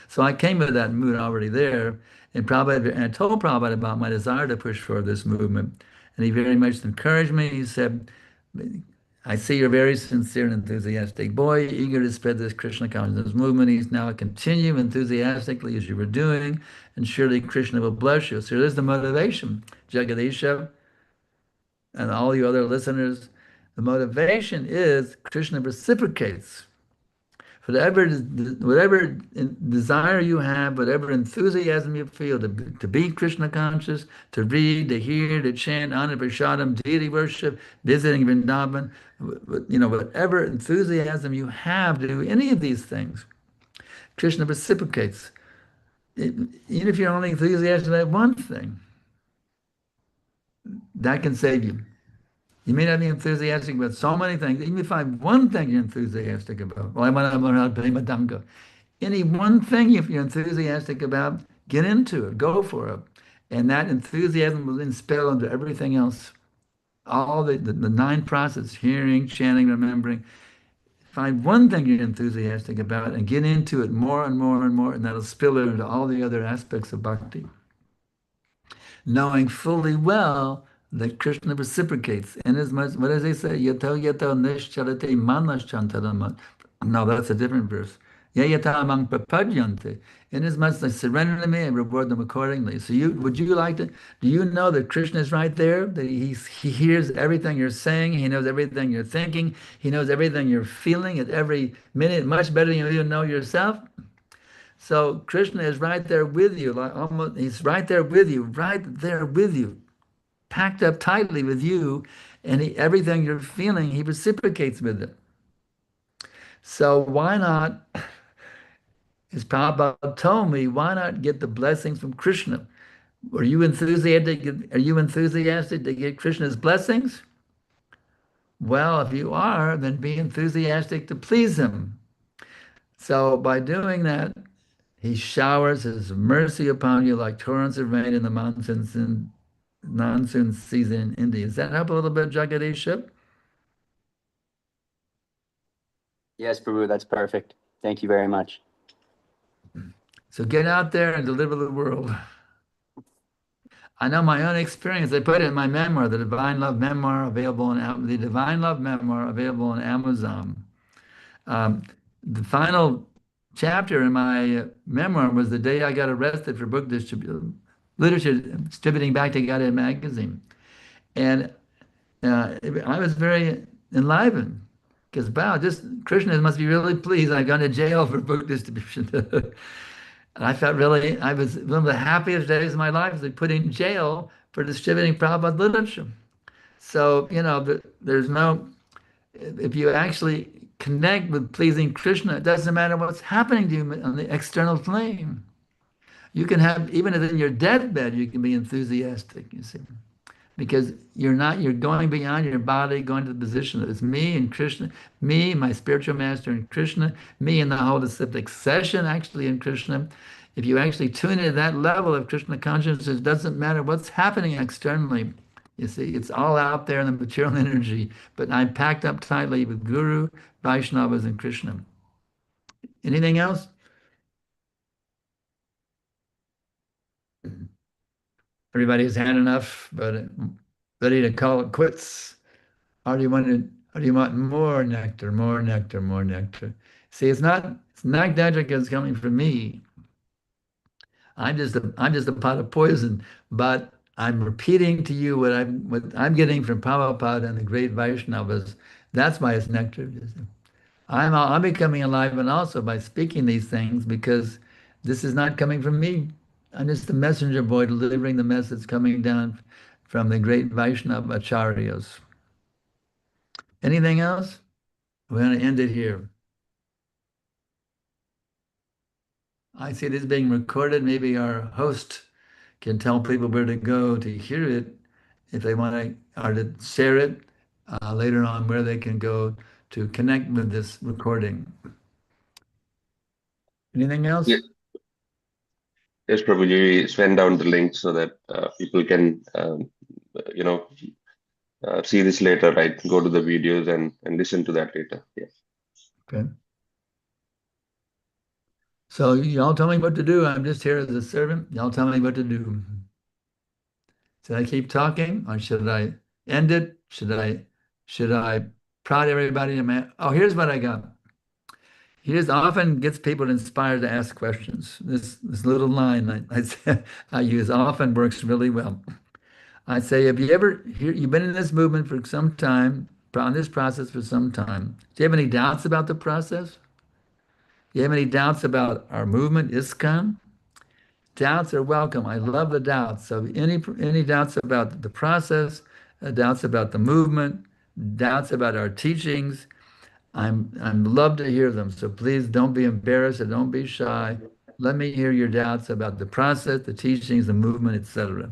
Speaker 1: So I came with that mood already there, and I told Prabhupada about my desire to push for this movement, and he very much encouraged me. He said, I see you're a very sincere and enthusiastic boy, eager to spread this Krishna consciousness movement. He's now continue enthusiastically as you were doing, and surely Krishna will bless you. So there's the motivation, Jagadisha, and all you other listeners. The motivation is Krishna reciprocates. Whatever desire you have, whatever enthusiasm you feel to be Krishna conscious, to read, to hear, to chant, Anand Prashadam, deity worship, visiting Vrindavan, whatever enthusiasm you have to do any of these things, Krishna reciprocates. Even if you're only enthusiastic about one thing, that can save you. You may not be enthusiastic about so many things. Even if I find one thing you're enthusiastic about, well, I want to learn how to play Madanga. Any one thing, if you're enthusiastic about, get into it, go for it. And that enthusiasm will then spill into everything else. All the 9 processes, hearing, chanting, remembering. Find one thing you're enthusiastic about and get into it more and more and more, and that'll spill into all the other aspects of bhakti. Knowing fully well that Krishna reciprocates. Inasmuch, what does he say? Yato yato nischalate manas chantaramat. No, that's a different verse. Yayata amang prapadyante. Inasmuch they surrender to me, I reward them accordingly. So do you know that Krishna is right there? That he hears everything you're saying, he knows everything you're thinking, he knows everything you're feeling at every minute, much better than you even know yourself? So Krishna is right there with you, he's right there with you, packed up tightly with you, and everything you're feeling, he reciprocates with it. So why not, as Prabhupada told me, why not get the blessings from Krishna? Are you enthusiastic to get Krishna's blessings? Well, if you are, then be enthusiastic to please him. So by doing that, he showers his mercy upon you like torrents of rain in the monsoon season in India. Does that help a little bit, Jagadisha?
Speaker 6: Yes, Prabhu, that's perfect. Thank you very much.
Speaker 1: So get out there and deliver the world. I know my own experience. I put it in my memoir, the Divine Love Memoir, available on Amazon. The final chapter in my memoir was the day I got arrested for book literature distributing Bhakti Gita magazine. And I was very enlivened because, wow, Krishna must be really pleased I've gone to jail for book distribution. And I was one of the happiest days of my life was put in jail for distributing Prabhupada literature. So, if you actually connect with pleasing Krishna, it doesn't matter what's happening to you on the external plane. You can have, even in your deathbed, you can be enthusiastic, you see. Because you're going beyond your body, going to the position that it's me and Krishna, me, my spiritual master and Krishna, me and the holistic session actually in Krishna. If you actually tune into that level of Krishna consciousness, it doesn't matter what's happening externally. You see, it's all out there in the material energy, but I'm packed up tightly with Guru, Vaishnavas, and Krishna. Anything else? Everybody's had enough, but ready to call it quits. Or do you want more nectar, more nectar, more nectar? See, it's not nectar that's coming from me. I'm just a pot of poison, but I'm repeating to you what I'm getting from Prabhupada and the great Vaishnavas. That's why it's nectar. I'm becoming enlivened also by speaking these things because this is not coming from me. I'm just the messenger boy delivering the message coming down from the great Vaishnava acharyas. Anything else? We're going to end it here. I see this being recorded. Maybe our host can tell people where to go to hear it if they want to, or to share it later on, where they can go to connect with this recording. Anything else?
Speaker 2: Yeah. Yes, Prabhuji, send down the link so that people can, see this later, right? Go to the videos and listen to that later. Yeah.
Speaker 1: Okay. So y'all tell me what to do. I'm just here as a servant. Y'all tell me what to do. Should I keep talking or should I end it? Should I prod everybody? Oh, here's what I got. Here's often gets people inspired to ask questions. This little line I use often works really well. I say, have you ever you've been in this movement for some time, on this process for some time. Do you have any doubts about the process? Do you have any doubts about our movement, ISKCON? Doubts are welcome. I love the doubts. So any doubts about the process, doubts about the movement, doubts about our teachings, I'm love to hear them. So please don't be embarrassed and don't be shy. Let me hear your doubts about the process, the teachings, the movement, etc.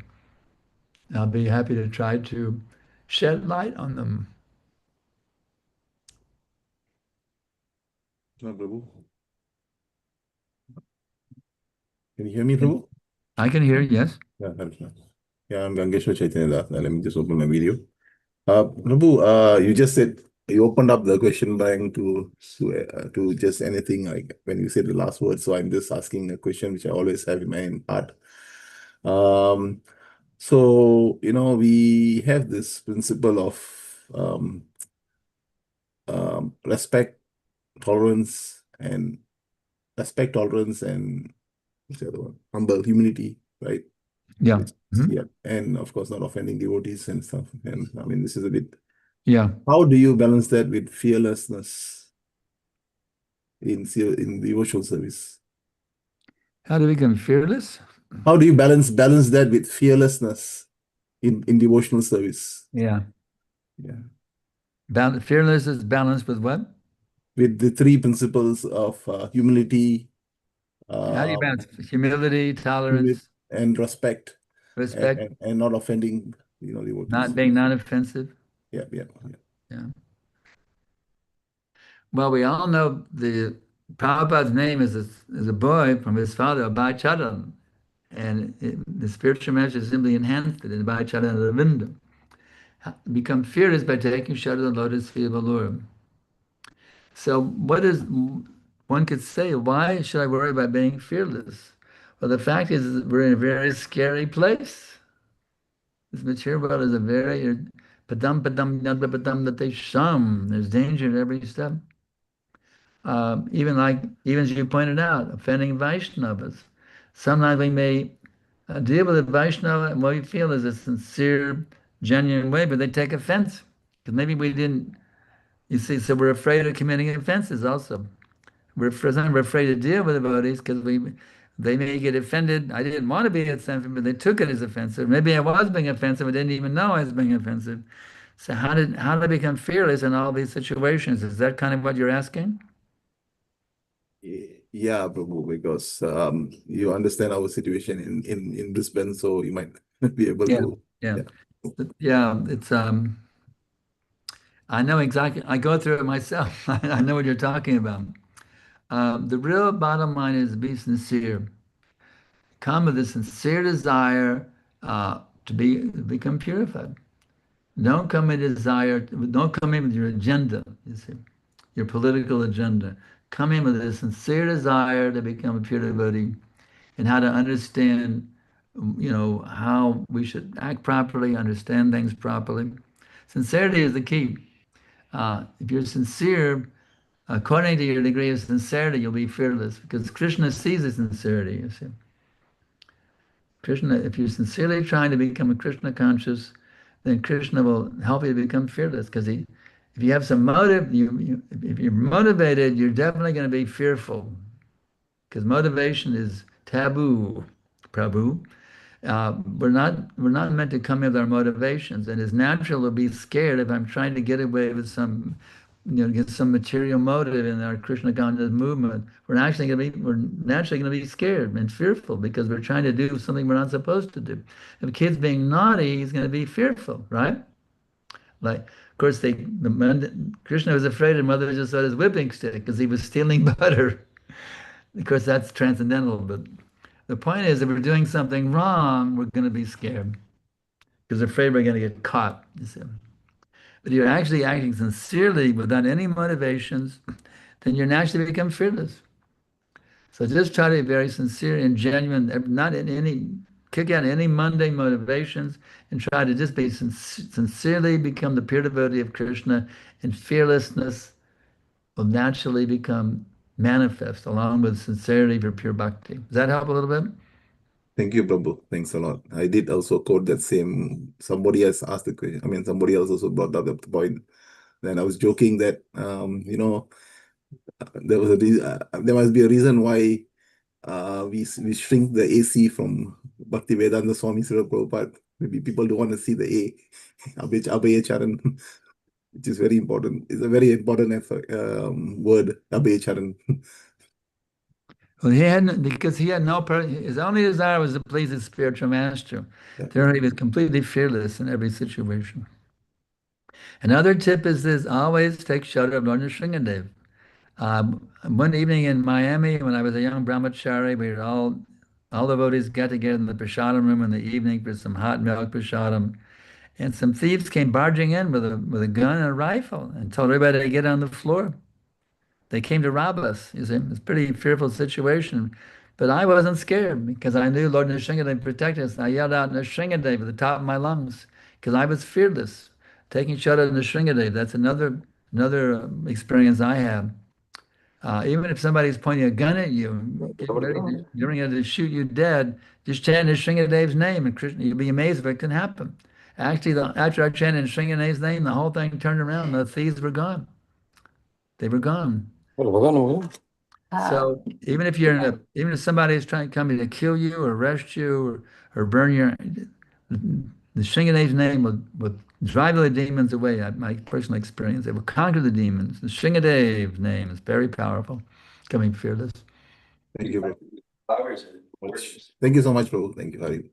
Speaker 1: I'll be happy to try to shed light on them.
Speaker 7: Prabhu. Can you hear me, Prabhu?
Speaker 1: I can hear, yes.
Speaker 7: Yeah, I'm Gangeshwar Chaitanya. Let me just open my video. Prabhu, you just said you opened up the question bank to just anything like when you said the last word. So I'm just asking a question which I always have in my heart. So we have this principle of respect, tolerance, and what's the other one? Humble, humility, right?
Speaker 1: Yeah.
Speaker 7: Yeah, and of course not offending devotees and stuff. And I mean, this is a bit.
Speaker 1: Yeah.
Speaker 7: How do you balance that with fearlessness in devotional service?
Speaker 1: How to become fearless?
Speaker 7: How do you balance that with fearlessness in devotional service?
Speaker 1: Yeah.
Speaker 7: Yeah.
Speaker 1: Fearless is balanced with what?
Speaker 7: With the three principles of humility.
Speaker 1: How do you balance humility, tolerance,
Speaker 7: and respect,
Speaker 1: respect,
Speaker 7: and not offending, devotees.
Speaker 1: not being non-offensive?
Speaker 7: Yeah.
Speaker 1: Well, we all know the Prabhupada's name is a boy from his father, Abhaycharan, and the spiritual message simply enhanced it in Abhaycharan Ravinda. Become fearless by taking shelter of the lotus feet of the Lord. So one could say, why should I worry about being fearless? Well, the fact is we're in a very scary place. This material world is a very padam there's danger at every step. Even as you pointed out, offending Vaishnavas. Sometimes we may deal with a Vaishnava and what we feel is a sincere, genuine way, but they take offense. Because maybe we didn't, you see, so we're afraid of committing offenses also. We're afraid to deal with devotees because they may get offended. I didn't want to be offensive, but they took it as offensive. Maybe I was being offensive, I didn't even know I was being offensive. So how do I become fearless in all these situations? Is that kind of what you're asking?
Speaker 7: Yeah, Prabhu, because you understand our situation in Brisbane, so you might be able to.
Speaker 1: Yeah, it's I know exactly. I go through it myself. I know what you're talking about. The real bottom line is be sincere. Come with a sincere desire to become purified. Don't come in with your agenda, you see, your political agenda. Come in with a sincere desire to become a pure devotee and how to understand, how we should act properly, understand things properly. Sincerity is the key. If you're sincere, according to your degree of sincerity, you'll be fearless because Krishna sees the sincerity, you see. Krishna, if you're sincerely trying to become a Krishna conscious, then Krishna will help you to become fearless because if you have some motive, if you're motivated, you're definitely going to be fearful because motivation is taboo, Prabhu. We're not meant to come with our motivations, and it's natural to be scared if I'm trying to get away with some, get some material motive in our Krishna conscious movement. We're naturally going to be scared and fearful because we're trying to do something we're not supposed to do. If a kid's being naughty, he's going to be fearful, right? Like, of course, Krishna was afraid of Mother Yasoda's whipping stick because he was stealing butter. Of course, that's transcendental, but The point is, if we're doing something wrong, we're going to be scared because we're afraid we're going to get caught. You see. But you're actually acting sincerely without any motivations, then you naturally become fearless. So just try to be very sincere and genuine, not in any, kick out any mundane motivations, and try to just be sincerely become the pure devotee of Krishna, and fearlessness will naturally become manifest along with sincerity for pure bhakti. Does that help a little bit?
Speaker 7: Thank you, Prabhu. Thanks a lot. I did also quote that same, somebody else asked the question. I mean, somebody else also brought up the point. Then I was joking that, there was there must be a reason why we shrink the AC from Bhaktivedanta Swami Srila Prabhupada. Maybe people don't want to see the A, Abhaya Charan, which is very important. It's a very important effort, word, Abhaya Charan.
Speaker 1: Well, because he had no, his only desire was to please his spiritual master.
Speaker 7: Yeah.
Speaker 1: Therefore, he was completely fearless in every situation. Another tip is this: always take shelter of Lord Nrsingadev. One evening in Miami, when I was a young brahmachari, we were all devotees got together in the prasadam room in the evening for some hot milk prasadam, and some thieves came barging in with a gun and a rifle and told everybody to get on the floor. They came to rob us. You see, it's a pretty fearful situation. But I wasn't scared because I knew Lord Nrsingadev protected us. I yelled out Nrsingadev at the top of my lungs because I was fearless. Taking shelter of Nrsingadev, that's another experience I have. Even if somebody's pointing a gun at you, getting ready to shoot you dead, just chant Nrsingadev's name, and Krishna, you'll be amazed if it can happen. Actually, after I chanted Nrsingadev's name, the whole thing turned around. The thieves were gone. They were gone. So even if even if somebody is trying to come in to kill you or arrest you or burn the Shingade's name will drive the demons away. My personal experience, they will conquer the demons. The Shingade's name is very powerful, becoming fearless.
Speaker 7: Thank you, bro. Thank you so much, bro. Thank you, Hari.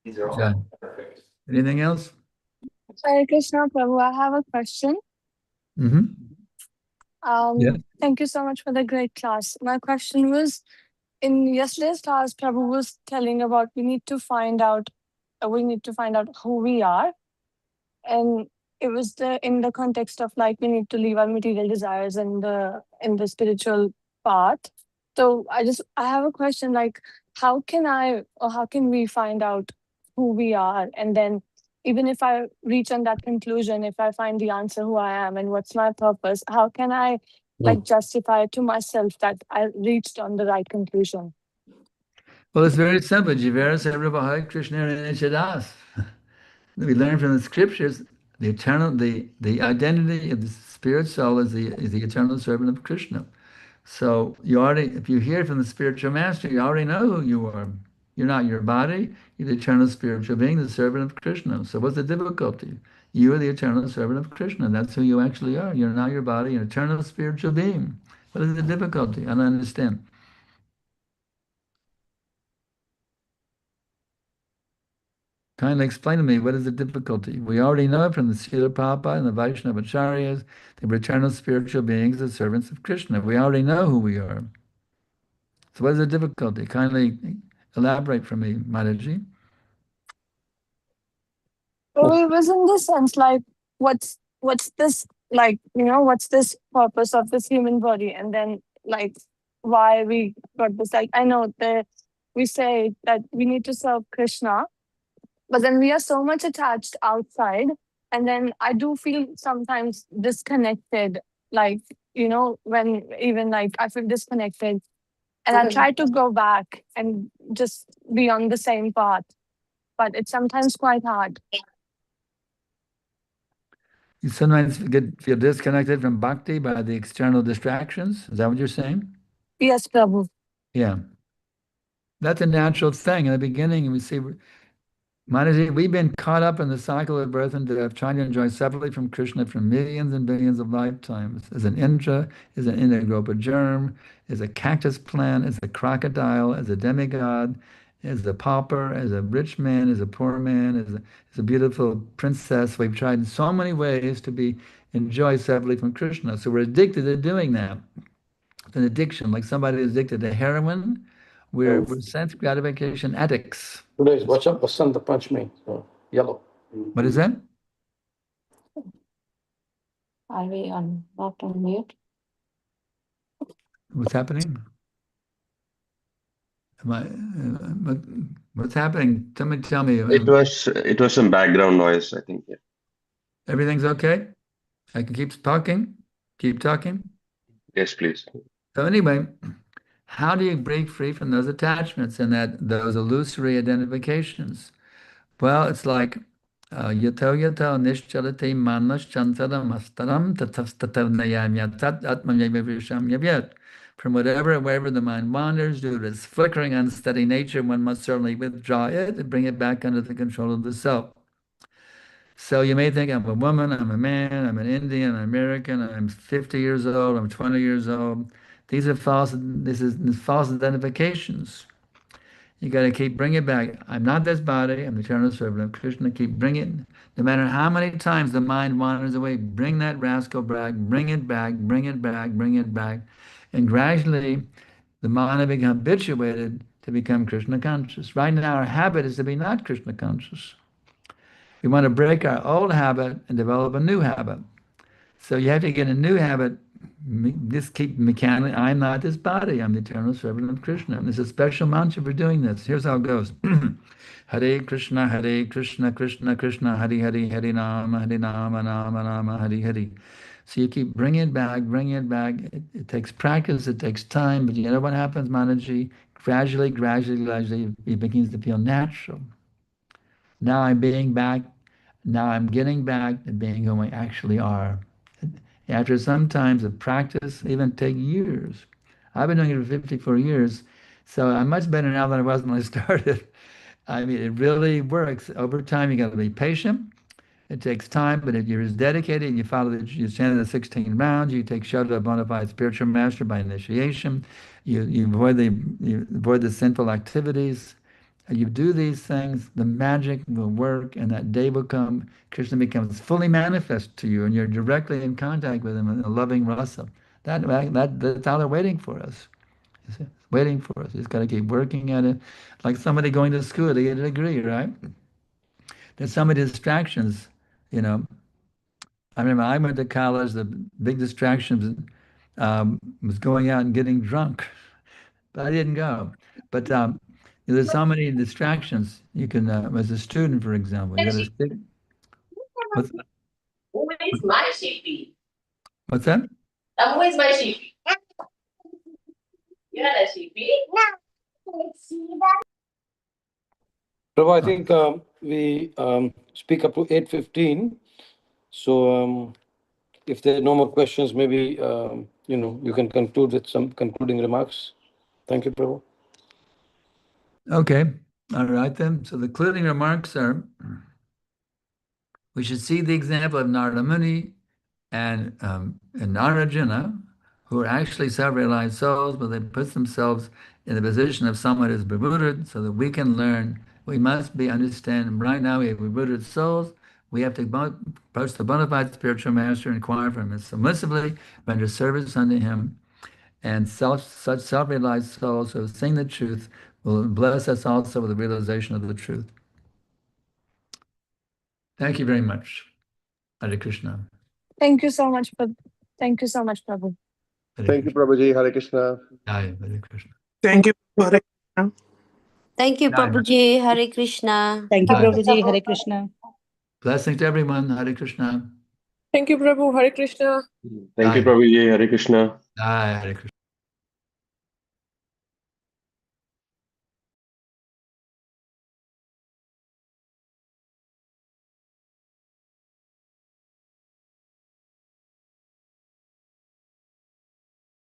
Speaker 6: These are all
Speaker 1: Yeah.
Speaker 6: perfect.
Speaker 1: Anything else?
Speaker 8: Hare Krishna, Prabhu, I have a question.
Speaker 1: Mm-hmm. Yeah.
Speaker 8: Thank you so much for the great class. My question was, in yesterday's class, Prabhu was telling about we need to find out who we are. And it was in the context of like we need to leave our material desires in the spiritual path. So I have a question, like how can we find out who we are? And then even if I reach on that conclusion, if I find the answer who I am and what's my purpose, how can I like justify to myself that I reached on the right conclusion?
Speaker 1: Well, it's very simple. Jivera Sarva harekrishnatenple. We learn from the scriptures the identity of the spirit soul is the eternal servant of Krishna. So if you hear from the spiritual master, you already know who you are. You're not your body, you're the eternal spiritual being, the servant of Krishna. So what's the difficulty? You are the eternal servant of Krishna. That's who you actually are. You're not your body, you're an eternal spiritual being. What is the difficulty? I don't understand. Kindly explain to me, what is the difficulty? We already know from the Srila Prabhupada and the Vaishnava Acharyas, the eternal spiritual beings, the servants of Krishna. We already know who we are. So what is the difficulty? Kindly elaborate for me, Mataji.
Speaker 8: Well, it was in the sense like, what's this, like, what's this purpose of this human body? And then like, why we got this, like, I know that we say that we need to serve Krishna, but then we are so much attached outside. And then I do feel sometimes disconnected, like, when even like I feel disconnected and I try to go back and just be on the same path, but it's sometimes quite hard.
Speaker 1: You sometimes feel disconnected from bhakti by the external distractions. Is that what you're saying?
Speaker 8: Yes, Prabhu.
Speaker 1: Yeah. That's a natural thing. In the beginning, we see, Mataji, we've been caught up in the cycle of birth and death, trying to enjoy separately from Krishna for millions and billions of lifetimes. As an Indra, as an Indragopa germ, as a cactus plant, as a crocodile, as a demigod, as a pauper, as a rich man, as a poor man, as a beautiful princess. We've tried in so many ways to enjoy separately from Krishna. So we're addicted to doing that. It's an addiction, like somebody is addicted to heroin We're sense gratification addicts.
Speaker 3: Today is what's up, Vasant Panchami, so yellow.
Speaker 1: What is that?
Speaker 9: Are we not on mute?
Speaker 1: What's happening? What's happening? Somebody tell me.
Speaker 2: It was some background noise, I think. Yeah.
Speaker 1: Everything's okay? I can keep talking? Keep talking?
Speaker 2: Yes, please.
Speaker 1: So anyway, how do you break free from those attachments and those illusory identifications? Well, it's like yato nishchalate manas chantaram astaram tatastatav nayam yatat atmanyavisham yavyat. From wherever the mind wanders, due to its flickering, unsteady nature, one must certainly withdraw it and bring it back under the control of the self. So you may think, I'm a woman, I'm a man, I'm an Indian, I'm American, I'm 50 years old, I'm 20 years old. These are false identifications. You got to keep bringing it back. I'm not this body, I'm the eternal servant of Krishna. Keep bringing it. No matter how many times the mind wanders away, bring that rascal back, bring it back, bring it back, bring it back. And gradually, the mind will become habituated to become Krishna conscious. Right now, our habit is to be not Krishna conscious. We want to break our old habit and develop a new habit. So you have to get a new habit. Just keep mechanically, I'm not this body, I'm the eternal servant of Krishna. And there's a special mantra for doing this. Here's how it goes. Hare Krishna, Krishna Krishna, Hare Hare, Hare Nama, Nama, Nama, Hare Hare. So you keep bringing it back, bringing it back. It takes practice, it takes time, but you know what happens, Manaji? Gradually, it begins to feel natural. Now I'm being back. Now I'm getting back to being who we actually are. After some times of practice, even take years. I've been doing it for 54 years, so I'm much better now than I was when I started. I mean, it really works. Over time, you got to be patient. It takes time, but if you're as dedicated and you follow you chant the 16 rounds, you take shelter of a bona fide spiritual master by initiation, you avoid the sinful activities. You do these things, the magic will work, and that day will come. Krishna becomes fully manifest to you, and you're directly in contact with him in a loving rasa. That's how they're waiting for us. Waiting for us. Just got to keep working at it. Like somebody going to school to get a degree, right? There's so many distractions, you know. I remember I went to college, the big distraction was going out and getting drunk. But I didn't go. But there's so many distractions. You can, as a student, for example, you got to stick.
Speaker 9: Who is my sheepy?
Speaker 1: What's that?
Speaker 9: Who is my sheepy? You're not a sheepy?
Speaker 3: Prabhu, I think we speak up to 8:15. So if there are no more questions, maybe you can conclude with some concluding remarks. Thank you, Prabhu.
Speaker 1: Okay. All right then. So the concluding remarks are, we should see the example of Narada Muni and Narayana, who are actually self-realized souls, but they put themselves in the position of someone who's bewildered so that we can learn. We must understand right now we have bewildered souls. We have to approach the bona fide spiritual master and inquire from him submissively, render service unto him. And such self-realized souls who have seen the truth will bless us also with the realization of the truth. Thank you very much. Hare Krishna.
Speaker 8: Thank you so much, Prabhu.
Speaker 2: Thank you, Prabhuji. Hare Krishna.
Speaker 1: Hare Krishna.
Speaker 10: Thank you, Hare Krishna.
Speaker 9: Thank you, Prabhuji. Hare Krishna.
Speaker 5: Thank you, Prabhuji. Hare Krishna.
Speaker 1: Blessings to everyone. Hare Krishna.
Speaker 10: Thank you, Prabhu. Hare Krishna.
Speaker 2: Thank you, Prabhuji. Hare Krishna.
Speaker 1: Hare Krishna.